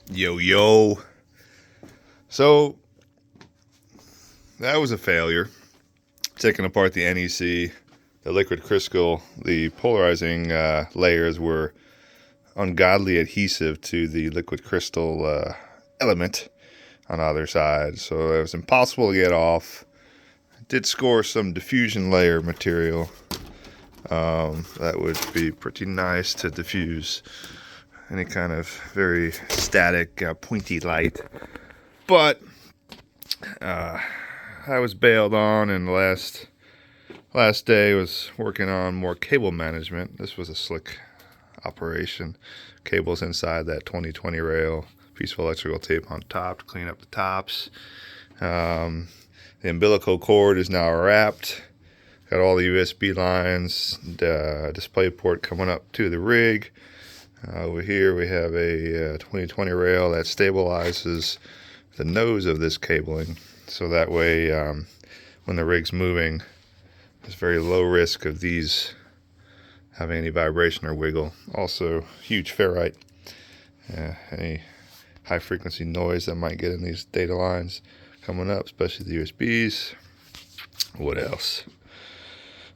Yo, yo. So, that was a failure. Taking apart the NEC, the liquid crystal, the polarizing layers were ungodly adhesive to the liquid crystal element on either side. So, it was impossible to get off. I did score some diffusion layer material. That would be pretty nice to diffuse any kind of very static, pointy light. But I was bailed on, and the last day was working on more cable management. This was a slick operation. Cables inside that 2020 rail, piece of electrical tape on top to clean up the tops. The umbilical cord is now wrapped. Got all the USB lines, display port coming up to the rig. Over here we have a 2020 rail that stabilizes the nose of this cabling, so that way when the rig's moving, there's very low risk of these having any vibration or wiggle. Also, huge ferrite. Any high frequency noise that might get in these data lines coming up, especially the USBs. What else?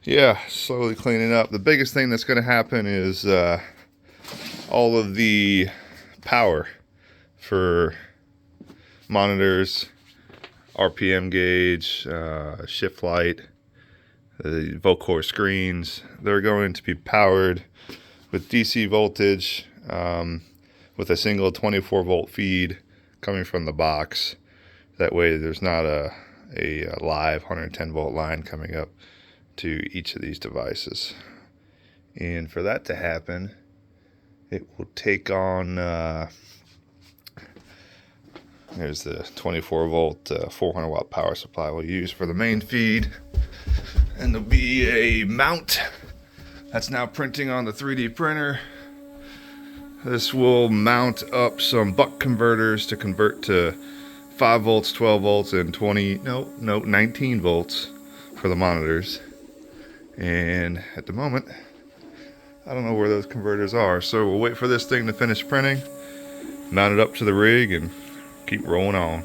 Yeah, slowly cleaning up. The biggest thing that's going to happen is all of the power for monitors, RPM gauge, shift light, the Vocore screens. They're going to be powered with DC voltage with a single 24 volt feed coming from the box. That way there's not a live 110 volt line coming up to each of these devices. And for that to happen, it will take on there's the 24 volt 400 watt power supply we'll use for the main feed, and there'll be a mount that's now printing on the 3D printer. This will mount up some buck converters to convert to 5 volts, 12 volts, and 19 volts for the monitors. And at the moment, I don't know where those converters are, so we'll wait for this thing to finish printing, mount it up to the rig, and keep rolling on.